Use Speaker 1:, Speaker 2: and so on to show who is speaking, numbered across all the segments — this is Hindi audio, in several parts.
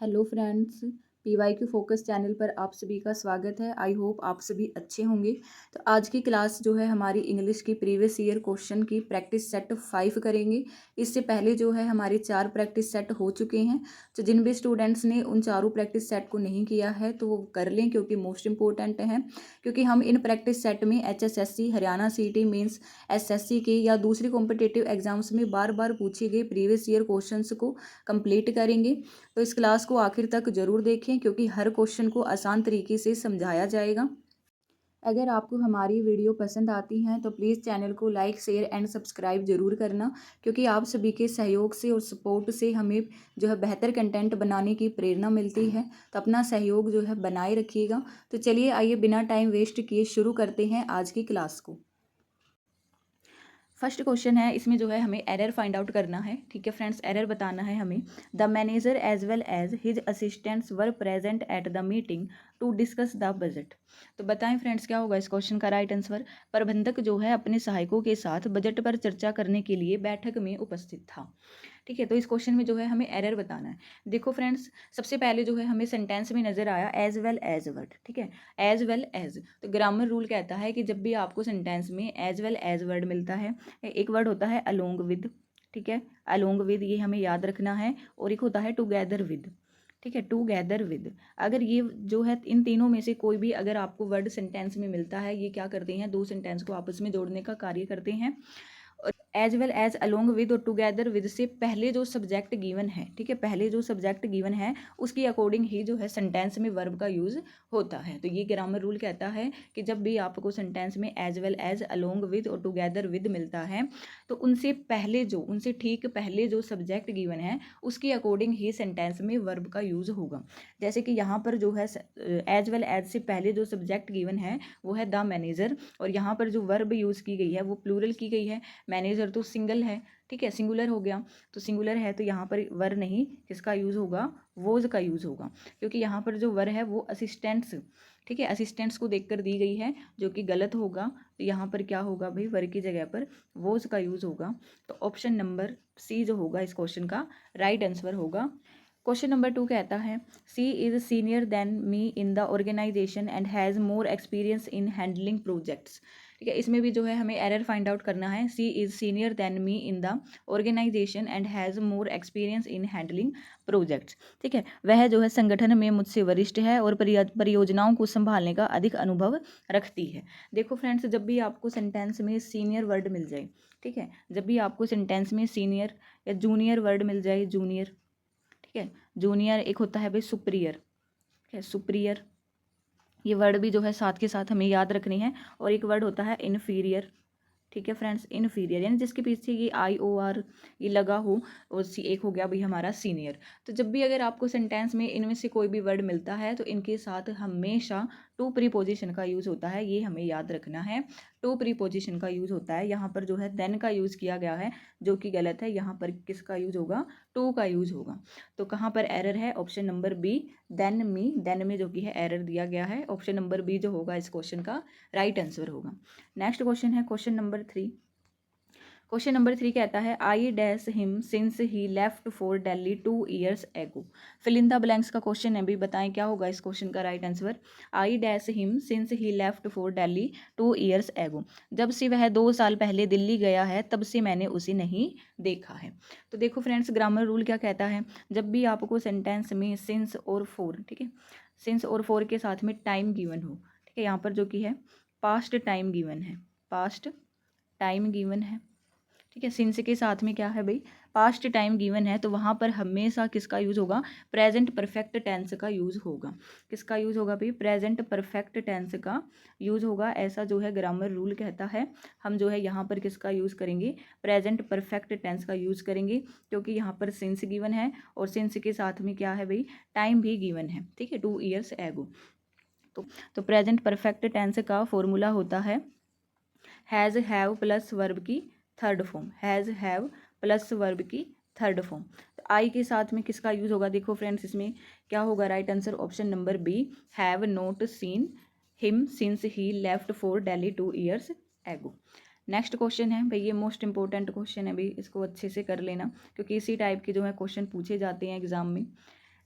Speaker 1: Hello friends, PYQ focus channel पर आप सभी का स्वागत है। आई होप आप सभी अच्छे होंगे। तो आज की क्लास जो है हमारी इंग्लिश की प्रीवियस ईयर क्वेश्चन की प्रैक्टिस सेट 5 करेंगे। इससे पहले जो है हमारे 4 प्रैक्टिस सेट हो चुके हैं। तो जिन भी स्टूडेंट्स ने उन चारों प्रैक्टिस सेट को नहीं किया है तो वो कर लें, क्योंकि मोस्ट इंपॉर्टेंट है। क्योंकि हम इन प्रैक्टिस सेट में HSSC, Haryana CT mains, SSC के या दूसरे कॉम्पिटिटिव एग्जाम्स में बार बार पूछे गए प्रीवियस ईयर क्वेश्चंस को कंप्लीट करेंगे। तो इस क्लास को आखिर तक जरूर देखें, क्योंकि हर क्वेश्चन को आसान तरीके से समझाया जाएगा। अगर आपको हमारी वीडियो पसंद आती हैं तो प्लीज़ चैनल को लाइक, शेयर एंड सब्सक्राइब जरूर करना, क्योंकि आप सभी के सहयोग से और सपोर्ट से हमें जो है बेहतर कंटेंट बनाने की प्रेरणा मिलती है। तो अपना सहयोग जो है बनाए रखिएगा। तो चलिए, आइए बिना टाइम वेस्ट किए शुरू करते हैं आज की क्लास को। फर्स्ट क्वेश्चन है, इसमें जो है हमें एरर फाइंड आउट करना है। ठीक है फ्रेंड्स, एरर बताना है हमें। The manager as well as his assistants were present at the meeting to discuss the budget. तो बताएं फ्रेंड्स, क्या होगा इस क्वेश्चन का राइट आंसर। प्रबंधक जो है अपने सहायकों के साथ बजट पर चर्चा करने के लिए बैठक में उपस्थित था। ठीक है, तो इस क्वेश्चन में जो है हमें एरर बताना है। देखो फ्रेंड्स, सबसे पहले जो है हमें सेंटेंस में नजर आया एज वेल एज वर्ड। ठीक है, एज वेल एज, तो ग्रामर रूल कहता है कि जब भी आपको सेंटेंस में एज वेल एज वर्ड मिलता है, एक वर्ड होता है अलोंग विद। ठीक है, अलोंग विद ये हमें याद रखना है। और एक होता है टुगेदर विद। ठीक है, टुगेदर विद। अगर ये जो है इन तीनों में से कोई भी अगर आपको वर्ड सेंटेंस में मिलता है, ये क्या करते हैं, दो सेंटेंस को आपस में जोड़ने का कार्य करते हैं। और as well as, along with और टुगेदर विद से पहले जो सब्जेक्ट गिवन है, ठीक है, पहले जो सब्जेक्ट गिवन है उसकी अकॉर्डिंग ही जो है सेंटेंस में वर्ब का यूज होता है। तो ये ग्रामर रूल कहता है कि जब भी आपको सेंटेंस में as well as, along with और टुगेदर विद मिलता है तो उनसे ठीक पहले जो सब्जेक्ट गिवन है उसकी अकॉर्डिंग ही सेंटेंस में वर्ब का यूज होगा। जैसे कि यहाँ पर जो है एज वेल एज से पहले जो सब्जेक्ट गिवन है वो है द मैनेजर, और यहाँ पर जो वर्ब यूज की गई है वो प्लूरल की गई है। मैनेजर तो सिंगल है, ठीक है, सिंगुलर हो गया। तो सिंगुलर है तो यहाँ पर वर नहीं, किसका यूज़ होगा, वोज का यूज़ होगा। क्योंकि यहाँ पर जो वर है वो असिस्टेंट्स, ठीक है, असिस्टेंट्स को देखकर दी गई है, जो कि गलत होगा। तो यहाँ पर क्या होगा भाई, वर की जगह पर वोज का यूज़ होगा। तो ऑप्शन नंबर सी जो होगा इस क्वेश्चन का राइट आंसर होगा। क्वेश्चन नंबर 2 कहता है, she is senior than me in the organisation and has more experience in handling projects. ठीक है, इसमें भी जो है हमें एरर फाइंड आउट करना है। She is senior than me in the organisation and has more experience in handling projects. ठीक है, वह जो है संगठन में मुझसे वरिष्ठ है और परियोजनाओं को संभालने का अधिक अनुभव रखती है। देखो फ्रेंड्स, जब भी आपको सेंटेंस में सीनियर वर्ड मिल जाए, ठीक है, जब भी आपको सेंटेंस में सीनियर या जूनियर वर्ड मिल जाए, जूनियर, ठीक है, जूनियर, एक होता है भाई सुपीरियर। ठीक है, सुपीरियर, ये वर्ड भी जो है साथ के साथ हमें याद रखनी है। और एक वर्ड होता है इन्फीरियर। ठीक है फ्रेंड्स, इन्फीरियर यानी जिसके पीछे ये IOR ये लगा हो, और एक हो गया भाई हमारा सीनियर। तो जब भी अगर आपको सेंटेंस में इनमें से कोई भी वर्ड मिलता है तो इनके साथ हमेशा टू प्रीपोजिशन का यूज़ होता है, ये हमें याद रखना है। टू प्रीपोजिशन का यूज़ होता है। यहाँ पर जो है देन का यूज़ किया गया है, जो कि गलत है। यहाँ पर किसका यूज़ होगा, टू का यूज़ होगा। तो कहाँ पर एरर है, option number b, then me, then में जो कि है एरर दिया गया है। ऑप्शन नंबर बी जो होगा इस क्वेश्चन का राइट आंसर होगा। नेक्स्ट क्वेश्चन है क्वेश्चन नंबर 3। क्वेश्चन नंबर 3 कहता है, I dash him since he left for Delhi 2 years एगो। फिल इन द ब्लैंक्स का क्वेश्चन है भी, बताएं क्या होगा इस क्वेश्चन का right answer. I dash him since he left for Delhi 2 years एगो। जब से वह 2 साल पहले दिल्ली गया है तब से मैंने उसे नहीं देखा है। तो देखो फ्रेंड्स, ग्रामर रूल क्या कहता है, जब भी आपको सेंटेंस में सिंस और फोर, ठीक है, सिंस और फोर के साथ में टाइम गिवन हो, ठीक है, यहाँ पर जो कि है पास्ट टाइम गिवन है, पास्ट टाइम गिवन है। ठीक है, सिंस के साथ में क्या है भाई, पास्ट टाइम गिवन है, तो वहाँ पर हमेशा किसका यूज़ होगा, प्रेजेंट परफेक्ट टेंस का यूज़ होगा। किसका यूज़ होगा भाई, प्रेजेंट परफेक्ट टेंस का यूज़ होगा। ऐसा जो है ग्रामर रूल कहता है। हम जो है यहाँ पर किसका यूज़ करेंगे, प्रेजेंट परफेक्ट टेंस का यूज़ करेंगे, क्योंकि यहाँ पर सिंस गिवन है और सिंस के साथ में क्या है भाई, टाइम भी गिवन है। ठीक है, 2 years एगो। तो प्रेजेंट परफेक्ट टेंस का फॉर्मूला होता है हैज़ हैव प्लस वर्ब की third form, has have plus verb की थर्ड फॉर्म। तो आई के साथ में किसका यूज़ होगा, देखो फ्रेंड्स इसमें क्या होगा right answer, option number b, have not seen him since he left for Delhi 2 years ago. Next question है भाई, ये मोस्ट इंपॉर्टेंट क्वेश्चन है भाई, इसको अच्छे से कर लेना, क्योंकि इसी टाइप के जो है क्वेश्चन पूछे जाते हैं एग्जाम में।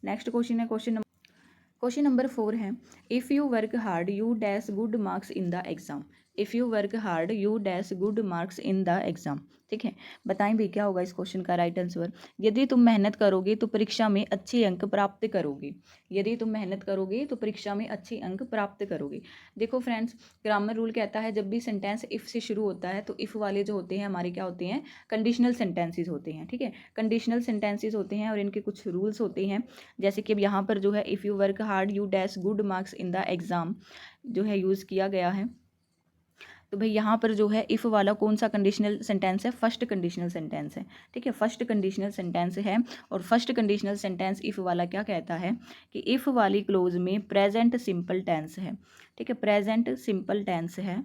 Speaker 1: नेक्स्ट क्वेश्चन है क्वेश्चन नंबर 4 है, if you work hard you dash good marks in the exam. If you work hard you dash good marks in the exam. ठीक है, बताएं भी क्या होगा इस क्वेश्चन का राइट आंसर। यदि तुम मेहनत करोगे तो परीक्षा में अच्छे अंक प्राप्त करोगे। यदि तुम मेहनत करोगे तो परीक्षा में अच्छे अंक प्राप्त करोगे। देखो फ्रेंड्स, ग्रामर रूल कहता है जब भी सेंटेंस इफ़ से शुरू होता है तो इफ़ वाले जो होते हैं हमारे क्या होते हैं, कंडीशनल सेंटेंसेस होते हैं। ठीक है, कंडीशनल सेंटेंसेस होते हैं और इनके कुछ रूल्स होते हैं। जैसे कि अब यहाँ पर जो है if you work hard you dash good marks in the exam जो है यूज़ किया गया है। तो भाई यहाँ पर जो है इफ़ वाला कौन सा कंडीशनल सेंटेंस है, फर्स्ट कंडीशनल सेंटेंस है। ठीक है, फर्स्ट कंडीशनल सेंटेंस है और फर्स्ट कंडीशनल सेंटेंस इफ़ वाला क्या कहता है कि इफ़ वाली क्लोज में प्रेजेंट सिंपल टेंस है। ठीक है, प्रेजेंट सिंपल टेंस है,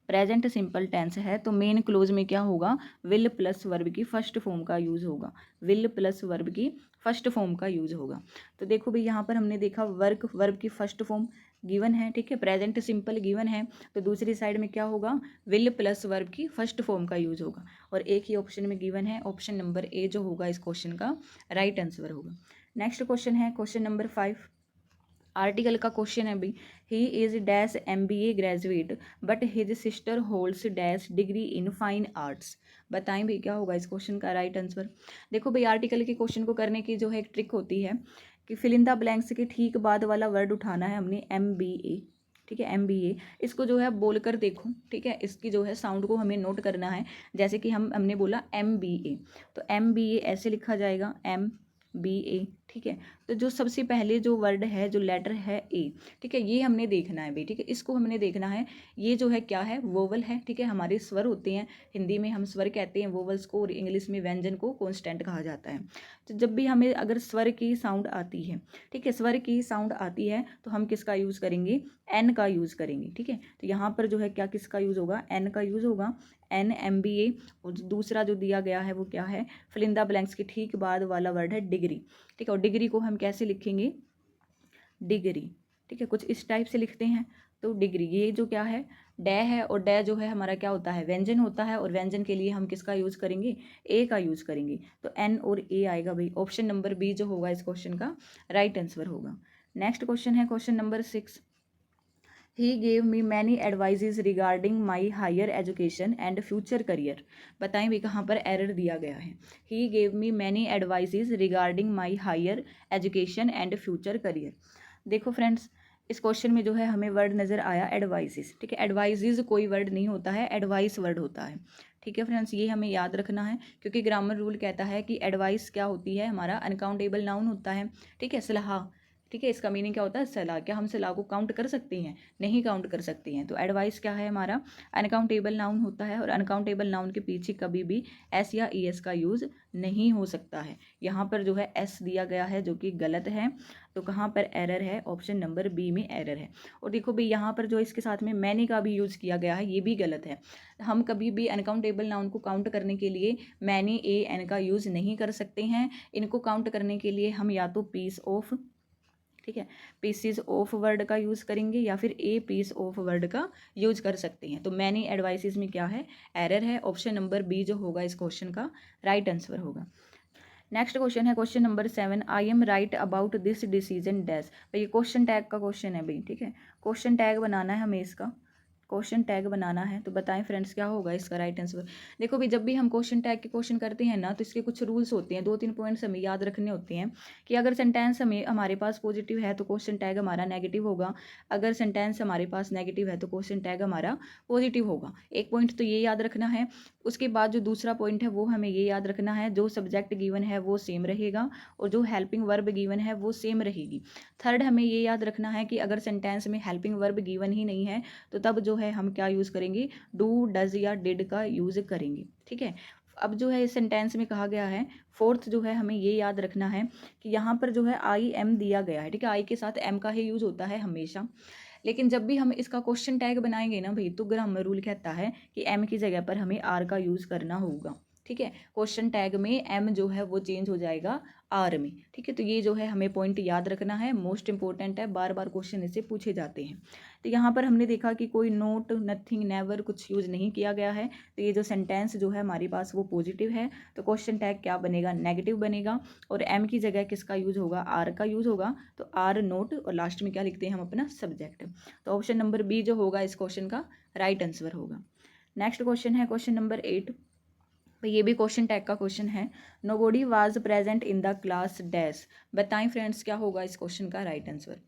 Speaker 1: प्रेजेंट सिंपल टेंस है तो मेन क्लोज में क्या होगा, विल प्लस वर्ब की फर्स्ट फॉर्म का यूज़ होगा। विल प्लस वर्ब की फर्स्ट फॉर्म का यूज़ होगा। तो देखो भाई यहाँ पर हमने देखा वर्क वर्ब की फर्स्ट फॉर्म गिवन है। ठीक है, प्रेजेंट सिंपल गिवन है तो दूसरी साइड में क्या होगा, विल प्लस वर्ब की फर्स्ट फॉर्म का यूज़ होगा। और एक ही ऑप्शन में गिवन है, ऑप्शन नंबर ए जो होगा इस क्वेश्चन का राइट आंसर होगा। नेक्स्ट क्वेश्चन है क्वेश्चन नंबर 5, आर्टिकल का क्वेश्चन है भाई, he is dash MBA graduate but his sister holds dash degree in fine arts. बताएं भाई क्या होगा इस क्वेश्चन का राइट आंसर। देखो भाई आर्टिकल के क्वेश्चन को करने की जो है एक ट्रिक होती है कि फिल इन द ब्लैंक्स के ठीक बाद वाला वर्ड उठाना है हमने MBA। ठीक है, MBA इसको जो है बोलकर देखो। ठीक है, इसकी जो है साउंड को हमें नोट करना है। जैसे कि हमने बोला MBA तो MBA ऐसे लिखा जाएगा MBA। ठीक है, तो जो सबसे पहले जो वर्ड है जो लेटर है ए। ठीक है, ये हमने देखना है भाई। ठीक है, इसको हमने देखना है। ये जो है क्या है, वोवल है। ठीक है, हमारे स्वर होते हैं, हिंदी में हम स्वर कहते हैं वोवल्स को और इंग्लिश में व्यंजन को कॉन्स्टेंट कहा जाता है। तो जब भी हमें अगर स्वर की साउंड आती है, ठीक है, स्वर की साउंड आती है तो हम किसका यूज़ करेंगे, एन का यूज़ करेंगे। ठीक है, तो यहाँ पर जो है क्या किसका यूज़ होगा, एन का यूज़ होगा, एन MBA। और दूसरा जो दिया गया है वो क्या है, फिल इन द ब्लैंक्स के ठीक बाद वाला वर्ड है डिग्री। ठीक है, और डिग्री को हम कैसे लिखेंगे, डिग्री। ठीक है, कुछ इस टाइप से लिखते हैं। तो डिग्री ये जो क्या है, डै है और डै जो है हमारा क्या होता है, व्यंजन होता है और व्यंजन के लिए हम किसका यूज़ करेंगे, ए का यूज़ करेंगे। तो एन और ए आएगा भाई, ऑप्शन नंबर बी जो होगा इस क्वेश्चन का राइट आंसर होगा। नेक्स्ट क्वेश्चन है question number 6, he gave me many advices regarding my higher education and future career. बताएं भी कहाँ पर एरर दिया गया है। He gave me many advices regarding my higher education and future career. देखो फ्रेंड्स, इस क्वेश्चन में जो है हमें वर्ड नज़र आया एडवाइजेज। ठीक है, एडवाइजेज कोई वर्ड नहीं होता है, एडवाइस वर्ड होता है। ठीक है फ्रेंड्स, ये हमें याद रखना है क्योंकि ग्रामर रूल कहता है कि एडवाइस क्या होती है, हमारा अनकाउंटेबल नाउन होता है। ठीक है, सलाह। ठीक है, इसका मीनिंग क्या होता है, सलाह। क्या हम सलाह को काउंट कर सकते हैं, नहीं काउंट कर सकते हैं। तो एडवाइस क्या है, हमारा अनकाउंटेबल नाउन होता है और अनकाउंटेबल नाउन के पीछे कभी भी एस या ES का यूज़ नहीं हो सकता है। यहाँ पर जो है एस दिया गया है जो कि गलत है। तो कहाँ पर एरर है, ऑप्शन नंबर बी में एरर है। और देखो भाई यहाँ पर जो इसके साथ में मैनी का भी यूज़ किया गया है, ये भी गलत है। हम कभी भी अनकाउंटेबल नाउन को काउंट करने के लिए मैनी AN का यूज़ नहीं कर सकते हैं। इनको काउंट करने के लिए हम या तो पीस ऑफ, ठीक है, पीसीज ऑफ वर्ड का यूज़ करेंगे या फिर ए पीस ऑफ वर्ड का यूज़ कर सकते हैं। तो मैनी एडवाइसेस में क्या है, एरर है। ऑप्शन नंबर बी जो होगा इस क्वेश्चन का राइट आंसर होगा। नेक्स्ट क्वेश्चन है question number 7, I am right about this decision dash. भाई ये क्वेश्चन टैग का क्वेश्चन है भाई। ठीक है, क्वेश्चन टैग बनाना है हमें, इसका क्वेश्चन टैग बनाना है। तो बताएं फ्रेंड्स क्या होगा इसका राइट आंसर। देखो भाई जब भी हम क्वेश्चन टैग के क्वेश्चन करते हैं ना तो इसके कुछ रूल्स होते हैं, 2-3 पॉइंट्स हमें याद रखने होते हैं कि अगर सेंटेंस हमारे पास पॉजिटिव है तो क्वेश्चन टैग हमारा नेगेटिव होगा। अगर सेंटेंस हमारे पास नेगेटिव है तो क्वेश्चन टैग हमारा पॉजिटिव होगा। एक पॉइंट तो ये याद रखना है। उसके बाद जो दूसरा पॉइंट है वो हमें ये याद रखना है, जो सब्जेक्ट गिवन है वो सेम रहेगा और जो हेल्पिंग वर्ब गिवन है वो सेम रहेगी। थर्ड हमें ये याद रखना है कि अगर सेंटेंस में हेल्पिंग वर्ब गिवन ही नहीं है तो तब जो है हम क्या यूज़ करेंगे, डू डज या डिड का यूज़ करेंगे। ठीक है, अब जो है इस सेंटेंस में कहा गया है, फोर्थ जो है हमें ये याद रखना है कि यहाँ पर जो है IM दिया गया है। ठीक है, आई के साथ M का ही यूज़ होता है हमेशा। लेकिन जब भी हम इसका क्वेश्चन टैग बनाएंगे ना भाई तो ग्रामर रूल कहता है कि M की जगह पर हमें R का यूज़ करना होगा। ठीक है, क्वेश्चन टैग में M जो है वो चेंज हो जाएगा आर में, ठीक है। तो ये जो है हमें पॉइंट याद रखना है, मोस्ट इंपॉर्टेंट है, बार बार क्वेश्चन इससे पूछे जाते हैं। तो यहाँ पर हमने देखा कि कोई नोट, नथिंग, नेवर कुछ यूज नहीं किया गया है। तो ये जो सेंटेंस जो है हमारे पास वो पॉजिटिव है, तो क्वेश्चन टैग क्या बनेगा, नेगेटिव बनेगा। और एम की जगह किसका यूज होगा, आर का यूज होगा। तो आर नोट, और लास्ट में क्या लिखते हैं हम अपना सब्जेक्ट। तो ऑप्शन नंबर बी जो होगा इस क्वेश्चन का राइट आंसर होगा। नेक्स्ट क्वेश्चन है क्वेश्चन नंबर 8। ये भी क्वेश्चन टैग का क्वेश्चन है। Nobody was present in the class dash. बताएं फ्रेंड्स क्या होगा इस क्वेश्चन का राइट आंसर।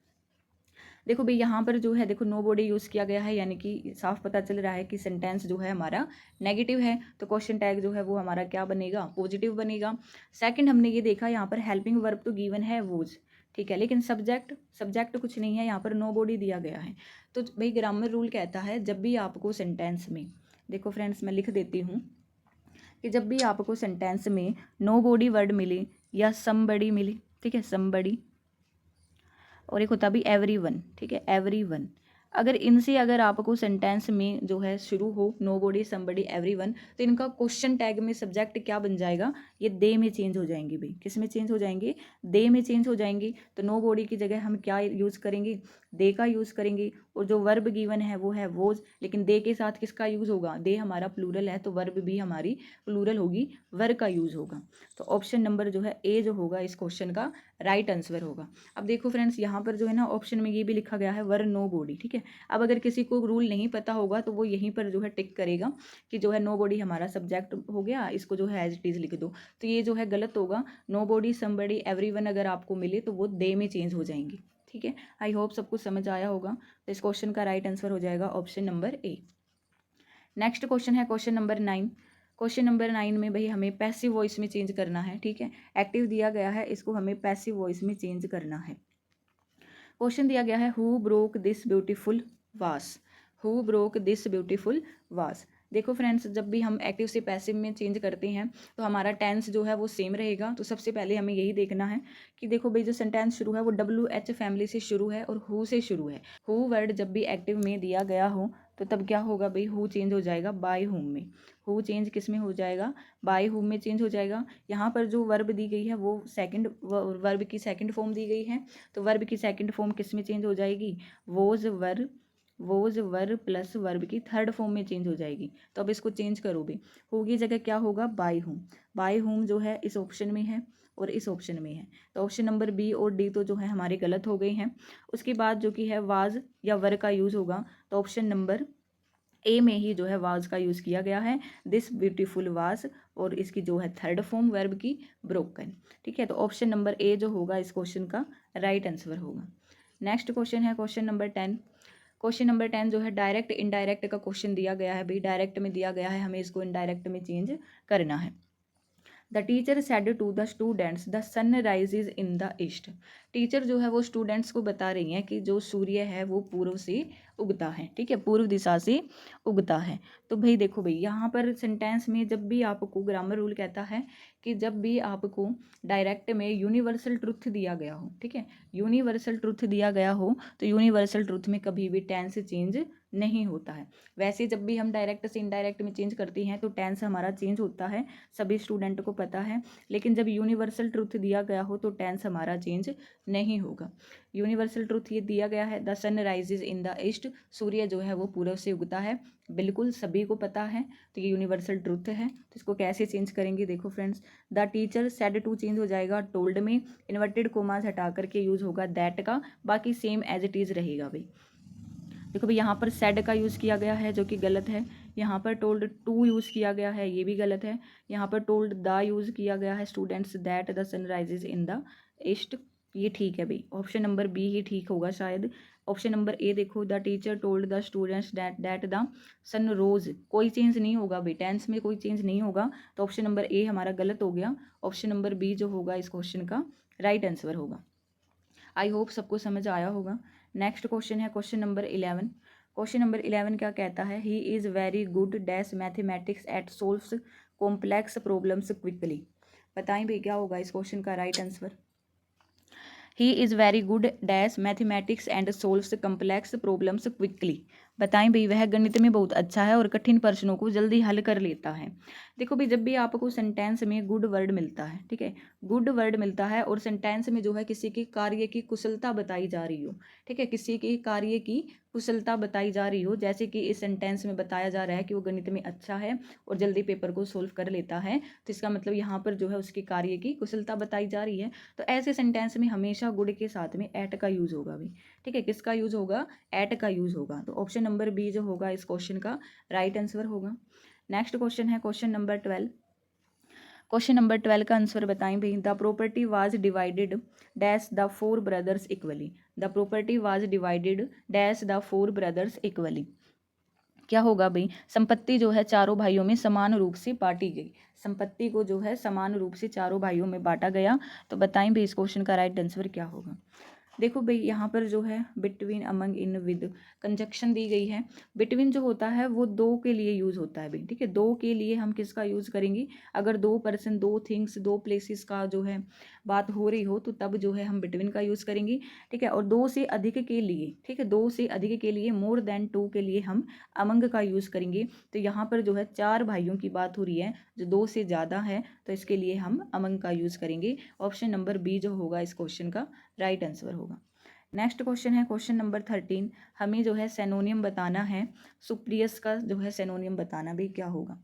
Speaker 1: देखो भाई यहाँ पर जो है देखो नोबडी यूज़ किया गया है, यानी कि साफ पता चल रहा है कि सेंटेंस जो है हमारा नेगेटिव है। तो क्वेश्चन टैग जो है वो हमारा क्या बनेगा, पॉजिटिव बनेगा। सेकंड हमने ये देखा यहाँ पर हेल्पिंग वर्ब तो गिवन है वोज, ठीक है, लेकिन सब्जेक्ट कुछ नहीं है, यहाँ पर नोबडी दिया गया है। तो भाई ग्रामर रूल कहता है जब भी आपको सेंटेंस में, देखो फ्रेंड्स मैं लिख देती हूँ कि जब भी आपको सेंटेंस में नोबडी वर्ड मिले या समबडी मिले, ठीक है, समबडी, और एक होता भी एवरीवन, ठीक है, एवरीवन, अगर इनसे अगर आपको सेंटेंस में जो है शुरू हो नोबडी, समबडी, एवरीवन, तो इनका क्वेश्चन टैग में सब्जेक्ट क्या बन जाएगा, ये दे में चेंज हो जाएंगे भाई। किस में चेंज हो जाएंगे, दे में चेंज हो जाएंगे। तो नोबडी की जगह हम क्या यूज़ करेंगे, दे का यूज़ करेंगे। और जो वर्ब गिवन है वो है वोज, लेकिन दे के साथ किसका यूज़ होगा, दे हमारा प्लूरल है तो वर्ब भी हमारी प्लूरल होगी, वर का यूज़ होगा। तो ऑप्शन नंबर जो है ए जो होगा इस क्वेश्चन का राइट आंसर होगा। अब देखो फ्रेंड्स यहाँ पर जो है ना ऑप्शन में ये भी लिखा गया है वर नो बॉडी, ठीक है। अब अगर किसी को रूल नहीं पता होगा तो वो यहीं पर जो है टिक करेगा कि जो है नो बॉडी हमारा सब्जेक्ट हो गया, इसको जो है एज इट इज लिख दो। तो ये जो है गलत होगा, नो बॉडी, समबडी, एवरीवन अगर आपको मिले तो वो दे में चेंज हो जाएंगी, ठीक है। आई होप सब कुछ समझ आया होगा। तो इस क्वेश्चन का राइट आंसर हो जाएगा ऑप्शन नंबर ए। नेक्स्ट क्वेश्चन है क्वेश्चन नंबर 9। क्वेश्चन नंबर 9 में भाई हमें पैसिव वॉइस में चेंज करना है, ठीक है। एक्टिव दिया गया है, इसको हमें पैसिव वॉइस में चेंज करना है। क्वेश्चन दिया गया है हु ब्रोक दिस ब्यूटीफुल वास, हु ब्रोक दिस ब्यूटीफुल वास। देखो फ्रेंड्स जब भी हम एक्टिव से पैसिव में चेंज करते हैं तो हमारा टेंस जो है वो सेम रहेगा। तो सबसे पहले हमें यही देखना है कि देखो भाई जो सेंटेंस शुरू है वो WH फैमिली से शुरू है और हु से शुरू है। हु वर्ड जब भी एक्टिव में दिया गया हो तो तब क्या होगा भाई, हु चेंज हो जाएगा बाय हुम में। हु चेंज किस में हो जाएगा, बाय हुम में चेंज हो जाएगा। यहाँ पर जो वर्ब दी गई है वो सेकंड वर्ब की सेकंड फॉर्म दी गई है, तो वर्ब की सेकंड फॉर्म किस में चेंज हो जाएगी, वोज वर प्लस वर्ब की थर्ड फॉर्म में चेंज हो जाएगी। तो अब इसको चेंज करो भी, हु की जगह क्या होगा, बाय हुम। बाय हुम जो है इस ऑप्शन में है और इस ऑप्शन में है, तो ऑप्शन नंबर बी और डी तो जो है हमारे गलत हो गए हैं। उसके बाद जो कि है वाज या वर का यूज़ होगा, तो ऑप्शन नंबर ए में ही जो है वाज का यूज़ किया गया है, दिस ब्यूटीफुल वाज, और इसकी जो है थर्ड फॉर्म वर्ब की ब्रोकन, ठीक है। तो ऑप्शन नंबर ए जो होगा इस क्वेश्चन का राइट आंसर होगा। नेक्स्ट क्वेश्चन है क्वेश्चन नंबर 10। क्वेश्चन नंबर 10 जो है डायरेक्ट इनडायरेक्ट का क्वेश्चन दिया गया है भाई, डायरेक्ट में दिया गया है, हमें इसको इनडायरेक्ट में चेंज करना है। The teacher said to the students the sun rises in the east. Teacher जो है वो स्टूडेंट्स को बता रही हैं कि जो सूर्य है वो पूर्व से उगता है, ठीक है, पूर्व दिशा से उगता है। तो भाई देखो भाई यहाँ पर सेंटेंस में जब भी आपको ग्रामर रूल कहता है कि जब भी आपको डायरेक्ट में यूनिवर्सल ट्रुथ दिया गया हो, ठीक है, यूनिवर्सल ट्रुथ दिया गया हो, तो यूनिवर्सल ट्रुथ में कभी भी टेंस चेंज नहीं होता है। वैसे जब भी हम डायरेक्ट से इनडायरेक्ट में चेंज करते हैं तो टेंस हमारा चेंज होता है, सभी स्टूडेंट को पता है। लेकिन जब यूनिवर्सल ट्रुथ दिया गया हो तो टेंस हमारा चेंज नहीं होगा। यूनिवर्सल ट्रुथ ये दिया गया है, the sun rises in the east, सूर्य जो है वो पूर्व से उगता है, बिल्कुल सभी को पता है, तो ये यूनिवर्सल ट्रुथ है। तो इसको कैसे चेंज करेंगे, देखो friends, the teacher said to change हो जाएगा टोल्ड में, इन्वर्टेड कोमास हटा करके यूज़ होगा दैट का, बाकी सेम एज इट इज़ रहेगा भाई। देखो भाई यहाँ पर सेड का यूज़ किया गया है जो कि गलत है, यहाँ पर टोल्ड टू यूज़ किया गया है ये भी गलत है, यहाँ पर टोल्ड द यूज़ किया गया है students that the sun rises in the east, ये ठीक है भाई, ऑप्शन नंबर बी ही ठीक होगा शायद। ऑप्शन नंबर ए देखो, the teacher told the students that the sun rose, कोई चेंज नहीं होगा भाई, टेंस में कोई चेंज नहीं होगा, तो ऑप्शन नंबर ए हमारा गलत हो गया। ऑप्शन नंबर बी जो होगा इस क्वेश्चन का राइट आंसर होगा। आई होप सबको समझ आया होगा। नेक्स्ट क्वेश्चन है क्वेश्चन नंबर 11। क्वेश्चन नंबर 11 क्या कहता है, he is very good dash mathematics eight solves complex problems quickly. बताएं भाई क्या होगा इस क्वेश्चन का right answer. He is very good dash mathematics and solves complex problems quickly. बताएं भाई वह गणित में बहुत अच्छा है और कठिन प्रश्नों को जल्दी हल कर लेता है। देखो भाई, जब भी आपको सेंटेंस में गुड वर्ड मिलता है, ठीक है, गुड वर्ड मिलता है और सेंटेंस में जो है किसी के कार्य की कुशलता बताई जा रही हो, ठीक है, किसी के कार्य की कुशलता बताई जा रही हो, जैसे कि इस सेंटेंस में बताया जा रहा है कि वो गणित में अच्छा है और जल्दी पेपर को सोल्व कर लेता है, तो इसका मतलब यहाँ पर जो है उसके कार्य की कुशलता बताई जा रही है। तो ऐसे सेंटेंस में हमेशा गुड के साथ में एट का यूज होगा भी, ठीक है, किसका यूज होगा, एट का यूज होगा। तो ऑप्शन नंबर बी जो होगा इस क्वेश्चन का राइट आंसर होगा। नेक्स्ट क्वेश्चन है क्वेश्चन नंबर 12। क्वेश्चन नंबर 12 का आंसर बताएं भाई। The property was divided dash the four brothers equally. The property was divided dash the four brothers equally. क्या होगा भाई, संपत्ति जो है चारों भाइयों में समान रूप से बांटी गई। संपत्ति को जो है समान रूप से चारों भाइयों में बांटा गया। तो बताएं भाई इस क्वेश्चन का राइट आंसर क्या होगा। देखो भाई, यहाँ पर जो है between, among, in, with conjunction दी गई है। बिटवीन जो होता है वो दो के लिए यूज होता है भाई, ठीक है, दो के लिए हम किसका यूज करेंगे, अगर दो पर्सन, दो थिंग्स, दो प्लेसेस का जो है बात हो रही हो तो तब जो है हम बिटवीन का यूज करेंगे, ठीक है। और दो से अधिक के लिए, ठीक है, दो से अधिक के लिए, मोर देन टू के लिए हम अमंग का यूज करेंगे। तो यहाँ पर जो है चार भाइयों की बात हो रही है जो दो से ज़्यादा है, तो इसके लिए हम अमंग का यूज करेंगे। ऑप्शन नंबर बी जो होगा इस क्वेश्चन का राइट आंसर होगा। नेक्स्ट क्वेश्चन है क्वेश्चन नंबर 13। हमें जो है सेनोनियम बताना है। सुप्रियस का जो है सेनोनियम बताना भी क्या होगा।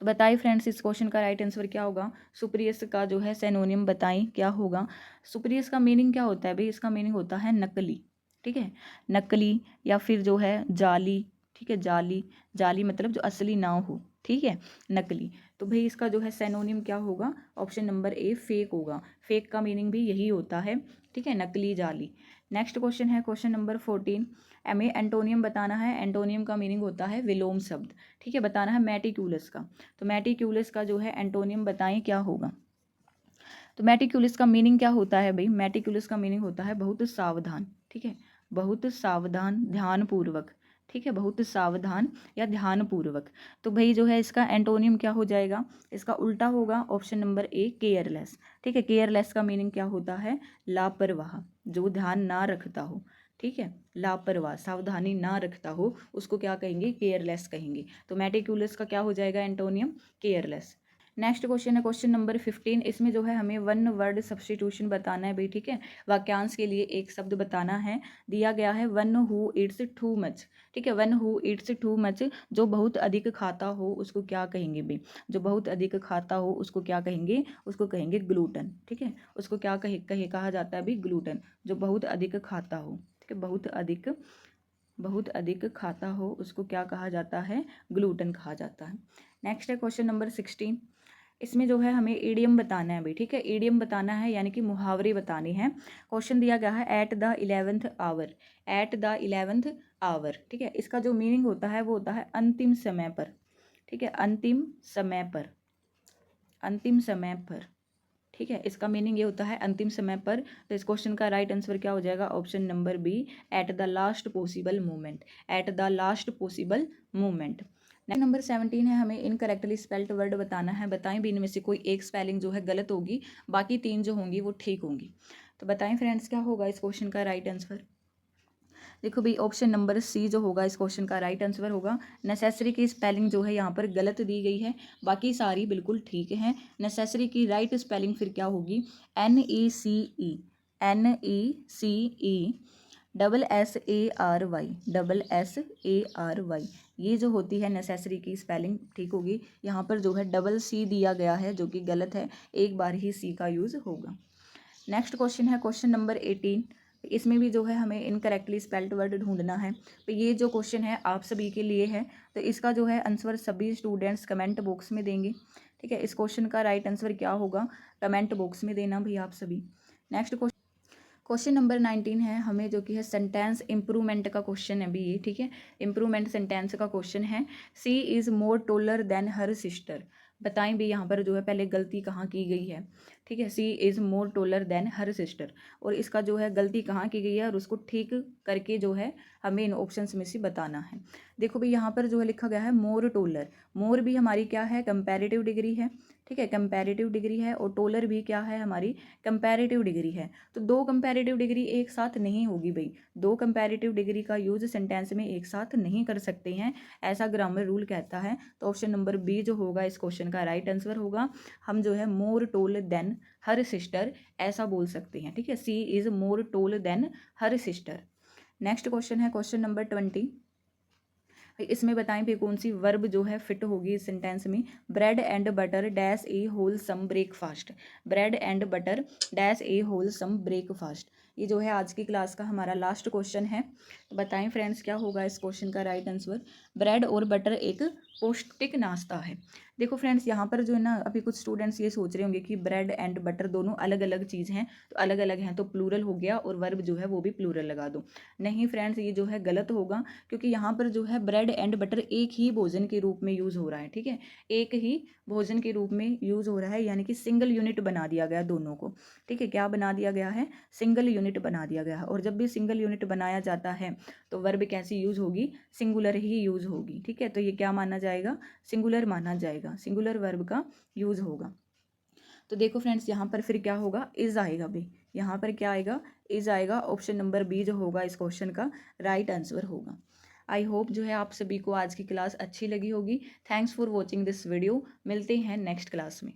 Speaker 1: तो बताइए फ्रेंड्स इस क्वेश्चन का राइट आंसर क्या होगा। सुप्रियस का जो है सेनोनियम बताइए क्या होगा। सुप्रियस का मीनिंग क्या होता है भाई, इसका मीनिंग होता है नकली, ठीक है, नकली या फिर जो है जाली, ठीक है, जाली, जाली मतलब जो असली ना हो, ठीक है, नकली। तो भाई इसका जो है सेनोनिम क्या होगा, ऑप्शन नंबर ए फेक होगा। फेक का मीनिंग भी यही होता है, ठीक है, नकली, जाली। नेक्स्ट क्वेश्चन है क्वेश्चन नंबर 14। हमें एंटोनियम बताना है। एंटोनियम का मीनिंग होता है विलोम शब्द, ठीक है, बताना है मेटिक्यूलस का। तो मेटिक्यूलस का जो है एंटोनियम बताएं क्या होगा। तो मेटिक्यूलस का मीनिंग क्या होता है भाई, मेटिक्यूलस का मीनिंग होता है बहुत सावधान, ठीक है, बहुत सावधान, ध्यानपूर्वक, ठीक है, बहुत सावधान या ध्यानपूर्वक। तो भाई जो है इसका एंटोनियम क्या हो जाएगा, इसका उल्टा होगा ऑप्शन नंबर ए केयरलेस, ठीक है। केयरलेस का मीनिंग क्या होता है, लापरवाह, जो ध्यान ना रखता हो, ठीक है, लापरवाह, सावधानी ना रखता हो, उसको क्या कहेंगे, केयरलेस कहेंगे। तो मेटिक्यूलस का क्या हो जाएगा एंटोनियम, केयरलेस। नेक्स्ट क्वेश्चन है क्वेश्चन नंबर 15। इसमें जो है हमें वन वर्ड सब्स्टिट्यूशन बताना है भाई, ठीक है, वाक्यांश के लिए एक शब्द बताना है। दिया गया है one who Yeats too much, ठीक है, one who Yeats too much, जो बहुत अधिक खाता हो उसको क्या कहेंगे भाई, जो बहुत अधिक खाता हो उसको क्या कहेंगे, उसको कहेंगे ग्लूटन, ठीक है, उसको क्या कहा जाता है भाई, ग्लूटन, जो बहुत अधिक खाता हो, ठीक है, बहुत अधिक खाता हो उसको क्या कहा जाता है, ग्लूटन कहा जाता है। नेक्स्ट है क्वेश्चन नंबर 16। इसमें जो है हमें ईडियम बताना है भाई, ठीक है, ईडियम बताना है यानी कि मुहावरे बताने हैं। क्वेश्चन दिया गया है at the 11th hour, at the 11th hour, ठीक है, इसका जो मीनिंग होता है वो होता है अंतिम समय पर, ठीक है, अंतिम समय पर, अंतिम समय पर, ठीक है, इसका मीनिंग ये होता है अंतिम समय पर। तो इस क्वेश्चन का राइट आंसर क्या हो जाएगा, option number b at the last possible moment, at the last possible moment. Next number 17 है, हमें इनकरेक्टली स्पेल्ड वर्ड बताना है। बताएं भी इनमें से कोई एक स्पेलिंग जो है गलत होगी, बाकी तीन जो होंगी वो ठीक होंगी। तो बताएं फ्रेंड्स क्या होगा इस क्वेश्चन का राइट आंसर। देखो भाई ऑप्शन नंबर सी जो होगा इस क्वेश्चन का राइट आंसर होगा। नेसेसरी की स्पेलिंग जो है यहाँ पर गलत दी गई है, बाकी सारी बिल्कुल ठीक है। नेसेसरी की राइट स्पेलिंग फिर क्या होगी, NECE, NECE SSARY, SSARY, ये जो होती है नेसेसरी की स्पेलिंग ठीक होगी। यहाँ पर जो है डबल सी दिया गया है जो कि गलत है, एक बार ही सी का यूज़ होगा। नेक्स्ट क्वेश्चन है क्वेश्चन नंबर 18। इसमें भी जो है हमें इनकरेक्टली स्पेल्ड वर्ड ढूंढना है। तो ये जो क्वेश्चन है आप सभी के लिए है, तो इसका जो है आंसर सभी स्टूडेंट्स कमेंट बॉक्स में देंगे, ठीक है। इस क्वेश्चन का राइट आंसर क्या होगा, कमेंट बॉक्स में देना भाई आप सभी। नेक्स्ट क्वेश्चन नंबर 19 है, हमें जो कि है सेंटेंस इम्प्रूवमेंट का क्वेश्चन है भी ये, ठीक है, इम्प्रूवमेंट सेंटेंस का क्वेश्चन है। She is more taller than her sister. बताएं भी यहाँ पर जो है पहले गलती कहाँ की गई है, ठीक है, she is more taller than her sister, और इसका जो है गलती कहाँ की गई है और उसको ठीक करके जो है हमें इन ऑप्शंस में से बताना है। देखो भाई यहाँ पर जो है लिखा गया है मोर टोलर, मोर भी हमारी क्या है कंपैरेटिव डिग्री है, ठीक है, कंपैरेटिव डिग्री है, और टोलर भी क्या है हमारी कंपैरेटिव डिग्री है। तो दो कंपैरेटिव डिग्री एक साथ नहीं होगी भाई, दो कंपैरेटिव डिग्री का यूज सेंटेंस में एक साथ नहीं कर सकते हैं, ऐसा ग्रामर रूल कहता है। तो ऑप्शन नंबर बी जो होगा इस क्वेश्चन का राइट आंसर होगा। हम जो है more tall than her sister ऐसा बोल सकते हैं। ठीक है, she is more tall than her sister. Next question है क्वेश्चन नंबर 20। इसमें बताएं भी कौन सी वर्ब जो है फिट होगी इस सेंटेंस में। Bread and butter dash A wholesome breakfast. Bread and butter dash A wholesome breakfast. ये जो है आज की क्लास का हमारा लास्ट क्वेश्चन है। तो बताएं फ्रेंड्स क्या होगा इस क्वेश्चन का राइट आंसर। ब्रेड और बटर एक पौष्टिक नाश्ता है। देखो फ्रेंड्स, यहाँ पर जो है ना, अभी कुछ स्टूडेंट्स ये सोच रहे होंगे कि ब्रेड एंड बटर दोनों अलग अलग चीज़ हैं, तो अलग अलग हैं तो प्लूरल हो गया और वर्ब जो है वो भी प्लूरल लगा दो। नहीं फ्रेंड्स, ये जो है गलत होगा, क्योंकि यहाँ पर जो है ब्रेड एंड बटर एक ही भोजन के रूप में यूज़ हो रहा है। ठीक है, एक ही भोजन के रूप में यूज़ हो रहा है, यानी कि सिंगल यूनिट बना दिया गया दोनों को। ठीक है, क्या बना दिया गया है, सिंगल यूनिट बना दिया गया है। और जब भी सिंगल यूनिट बनाया जाता है तो वर्ब कैसी यूज़ होगी, सिंगुलर ही यूज़ होगी। ठीक है, तो ये क्या माना जाएगा, सिंगुलर माना जाएगा, सिंगुलर वर्ब का यूज़ होगा। तो देखो फ्रेंड्स, यहाँ पर फिर क्या होगा, इज आएगा भाई, यहाँ पर क्या आएगा, इज आएगा। ऑप्शन नंबर बी जो होगा इस क्वेश्चन का राइट आंसर होगा। आई होप जो है आप सभी को आज की क्लास अच्छी लगी होगी। Thanks for watching this video. मिलते हैं नेक्स्ट क्लास में।